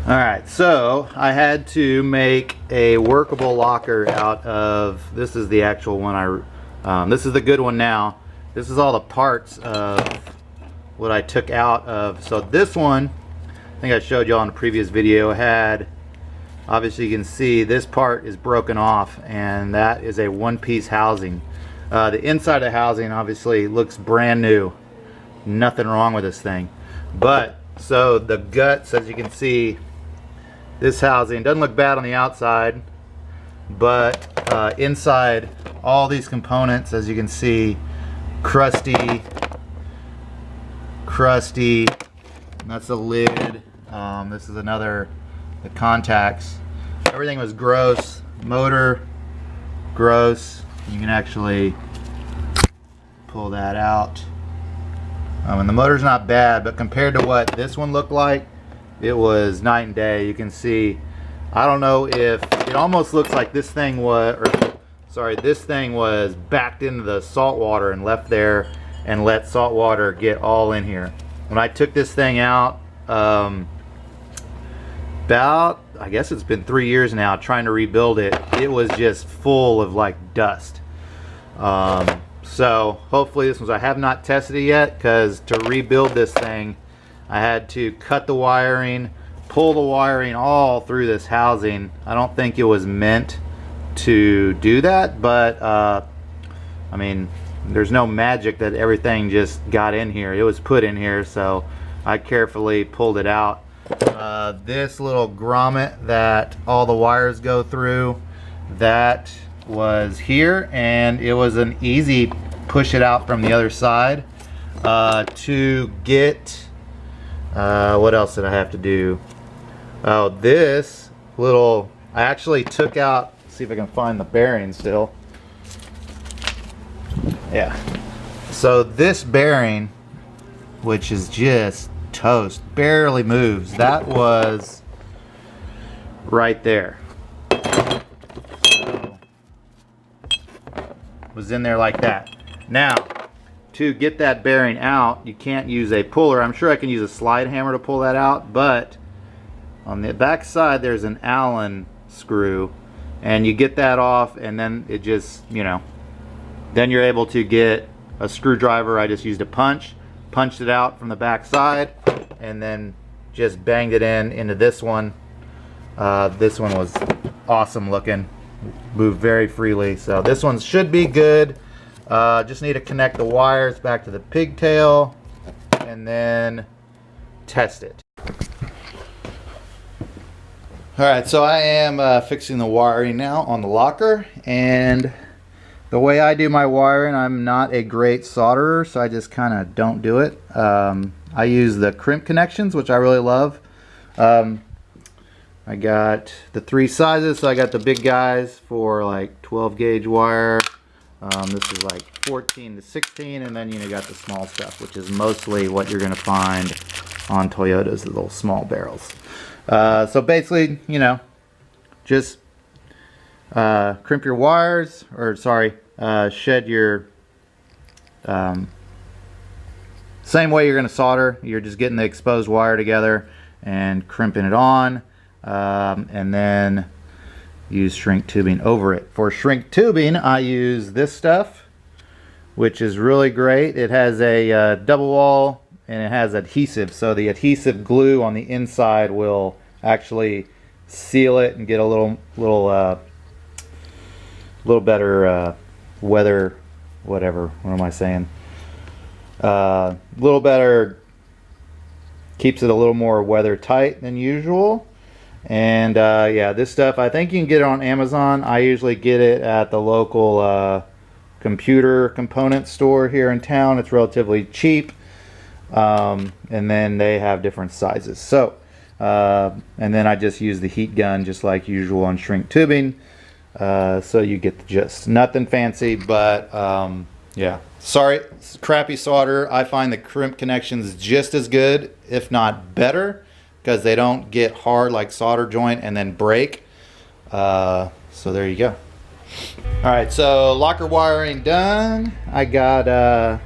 Alright, so I had to make a workable locker out of, this is the actual one this is the good one now. This is all the parts of what I took out of. So this one, I think I showed you all in the previous video, had, obviously you can see this part is broken off, and that is a one-piece housing. The inside of the housing obviously looks brand new. Nothing wrong with this thing. But, so the guts, as you can see, this housing doesn't look bad on the outside, but inside, all these components, as you can see, crusty. That's the lid. This is another, the contacts. Everything was gross. Motor, gross. You can actually pull that out. And the motor's not bad, but compared to what this one looked like, it was night and day. You can see, I don't know if, it almost looks like this thing was, this thing was backed into the salt water and left there and let salt water get all in here. When I took this thing out, about, I guess it's been 3 years now, trying to rebuild it, it was just full of like dust. So hopefully this one, I have not tested it yet, because to rebuild this thing, I had to cut the wiring, pull the wiring all through this housing. I don't think it was meant to do that, but I mean, there's no magic that everything just got in here. It was put in here, so I carefully pulled it out. This little grommet that all the wires go through, that was here, and it was an easy push it out from the other side. To get what else did I have to do? Oh, this little, I actually took out, see if I can find the bearing still. Yeah, so this bearing, which is just toast, barely moves, that was right there. So, was in there like that. Now, to get that bearing out, you can't use a puller. I'm sure I can use a slide hammer to pull that out, but on the back side there's an Allen screw, and you get that off, and then it just, you know, then you're able to get a screwdriver. I just used a punched it out from the back side, and then just banged it into this one. This one was awesome looking, moved very freely, so this one should be good. Just need to connect the wires back to the pigtail and then test it. Alright, so I am fixing the wiring now on the locker, and the way I do my wiring, I'm not a great solderer, so I just kind of don't do it. I use the crimp connections, which I really love. I got the 3 sizes, so I got the big guys for like 12 gauge wire. This is like 14 to 16, and then you got the small stuff, which is mostly what you're going to find on Toyotas, the little small barrels. So basically, you know, just crimp your wires, or sorry, shed your, same way you're going to solder. You're just getting the exposed wire together and crimping it on, and then use shrink tubing over it. For shrink tubing, I use this stuff, which is really great. It has a double wall, and it has adhesive, so the adhesive glue on the inside will actually seal it and get a little better weather, whatever, what am I saying? Little better, keeps it a little more weather tight than usual. And yeah, this stuff, I think you can get it on Amazon. I usually get it at the local computer component store here in town. It's relatively cheap, and then they have different sizes. So and then I just use the heat gun just like usual on shrink tubing, so you get the gist. Nothing fancy, but yeah, sorry, crappy solder. I find the crimp connections just as good, if not better, because they don't get hard like solder joint and then break. So there you go. Alright, so locker wiring done. I got a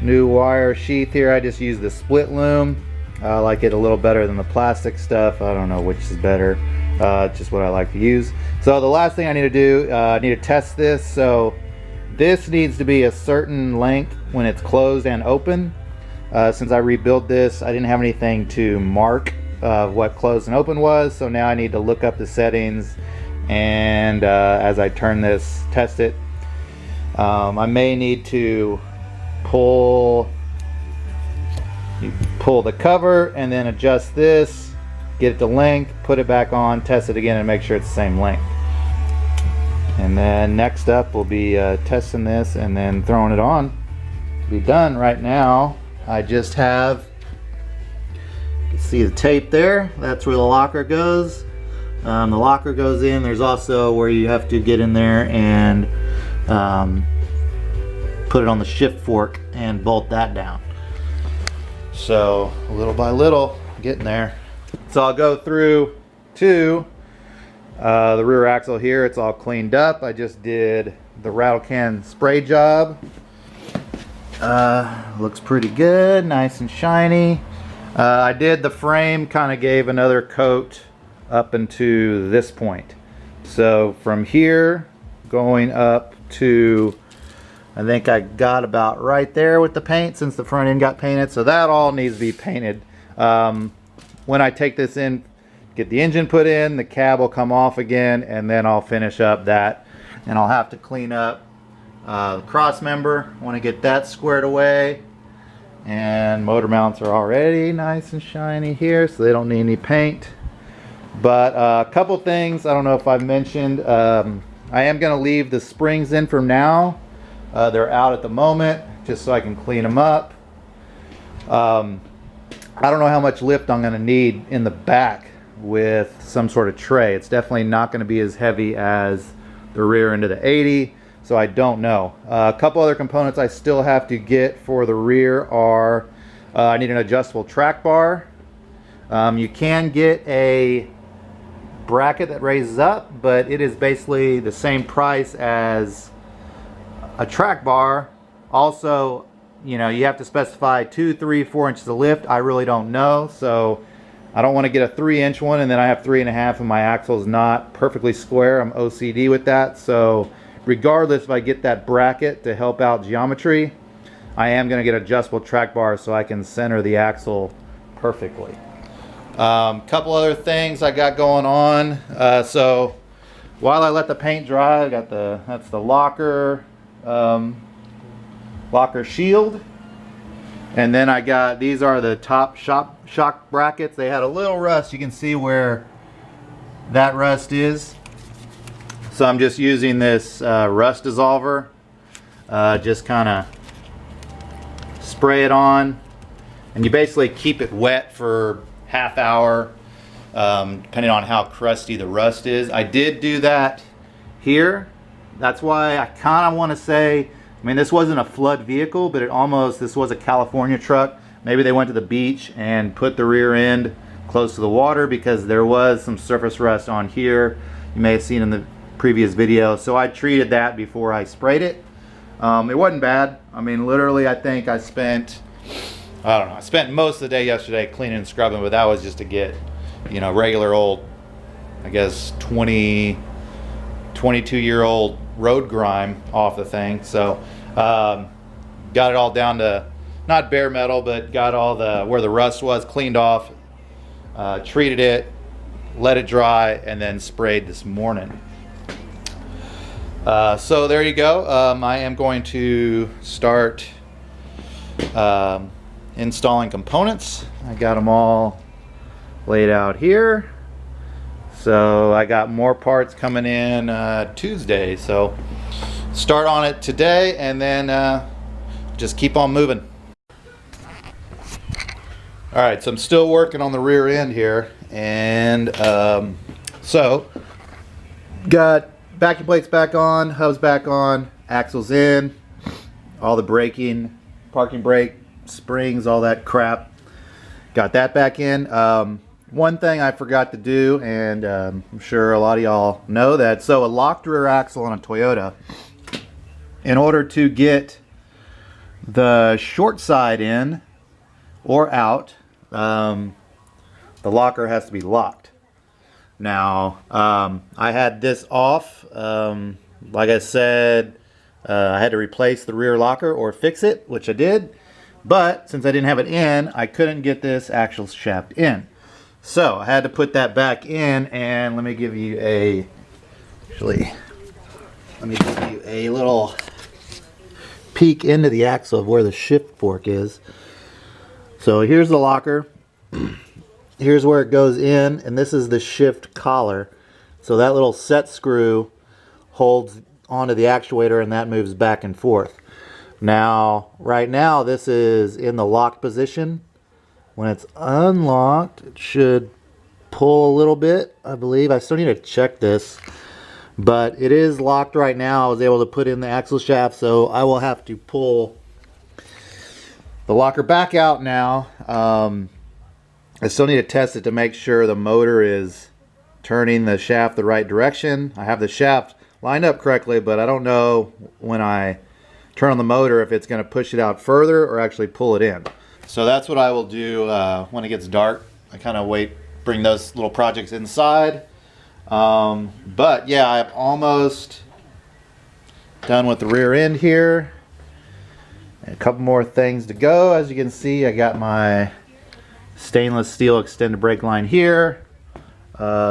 new wire sheath here. I just used the split loom. I like it a little better than the plastic stuff. I don't know which is better. It's just what I like to use. So the last thing I need to do, I need to test this. So this needs to be a certain length when it's closed and open. Since I rebuilt this, I didn't have anything to mark what closed and open was. So now I need to look up the settings, and as I turn this, test it. I may need to pull the cover and then adjust this, get it to length, put it back on, test it again, and make sure it's the same length. And then next up we'll be testing this and then throwing it on. Be done. Right now I just have, you can see the tape there, that's where the locker goes. The locker goes in. There's also where you have to get in there and put it on the shift fork and bolt that down. So little by little, getting there. So I'll go through to the rear axle here. It's all cleaned up. I just did the rattle can spray job. Looks pretty good, nice and shiny. I did the frame, kind of gave another coat up into this point. So from here going up to, I think I got about right there with the paint, since the front end got painted. So that all needs to be painted. When I take this in, get the engine put in, the cab will come off again, and then I'll finish up that. And I'll have to clean up the cross member. I want to get that squared away. And motor mounts are already nice and shiny here, so they don't need any paint. But a couple things I don't know if I've mentioned. I am going to leave the springs in for now. They're out at the moment, just so I can clean them up. I don't know how much lift I'm going to need in the back with some sort of tray. It's definitely not going to be as heavy as the rear end of the 80, so I don't know. A couple other components I still have to get for the rear are, I need an adjustable track bar. You can get a bracket that raises up, but it is basically the same price as a track bar. Also, you know, you have to specify 2, 3, 4 inches of lift. I really don't know, so I don't want to get a 3-inch one and then I have 3.5 and my axle is not perfectly square. I'm OCD with that. So regardless, if I get that bracket to help out geometry, I am going to get adjustable track bars so I can center the axle perfectly. Couple other things I got going on. So while I let the paint dry, I got that's the locker shield, and then I got, these are the top shock brackets. They had a little rust. You can see where that rust is. So I'm just using this rust dissolver, just kind of spray it on, and you basically keep it wet for half hour, depending on how crusty the rust is. I did do that here. That's why I kind of want to say, I mean, this wasn't a flood vehicle, but this was a California truck. Maybe they went to the beach and put the rear end close to the water, because there was some surface rust on here. You may have seen in the previous video. So I treated that before I sprayed it. It wasn't bad. I mean, literally, I think I spent, I don't know, I spent most of the day yesterday cleaning and scrubbing, but that was just to get, you know, regular old, I guess 22-year-old road grime off the thing. So got it all down to not bare metal, but got all the where the rust was cleaned off, treated it, let it dry, and then sprayed this morning. So there you go. I am going to start installing components. I got them all laid out here. So I got more parts coming in Tuesday. So start on it today, and then just keep on moving. All right, so I'm still working on the rear end here, and so got vacuum plates back on, hubs back on, axles in, all the braking, parking brake, springs, all that crap. Got that back in. One thing I forgot to do, and I'm sure a lot of y'all know that, so a locked rear axle on a Toyota, in order to get the short side in or out, the locker has to be locked. Now, I had this off. Like I said, I had to replace the rear locker or fix it, which I did. But since I didn't have it in, I couldn't get this actual shaft in. So I had to put that back in, and let me give you a little peek into the axle of where the shift fork is. So here's the locker. Here's where it goes in, and this is the shift collar. So that little set screw holds onto the actuator, and that moves back and forth. Now, right now, this is in the locked position. When it's unlocked, it should pull a little bit, I believe. I still need to check this, but it is locked right now. I was able to put in the axle shaft, so I will have to pull the locker back out now. I still need to test it to make sure the motor is turning the shaft the right direction. I have the shaft lined up correctly, but I don't know when I turn on the motor if it's going to push it out further or actually pull it in. So that's what I will do when it gets dark. I kind of bring those little projects inside. But yeah, I'm almost done with the rear end here. And a couple more things to go. As you can see, I got my stainless steel extended brake line here.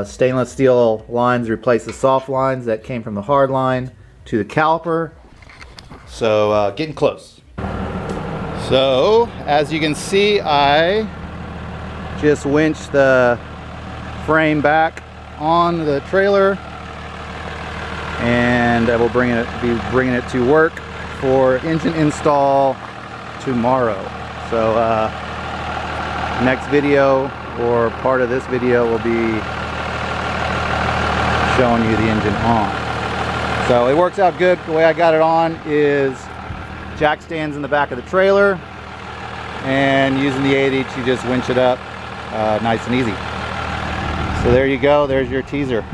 Stainless steel lines replace the soft lines that came from the hard line to the caliper. So getting close. So as you can see, I just winched the frame back on the trailer, and I will be bringing it to work for engine install tomorrow. So next video, or part of this video, will be showing you the engine on. So it works out good. The way I got it on is jack stands in the back of the trailer, and using the 8-inch, you just winch it up nice and easy. So there you go, there's your teaser.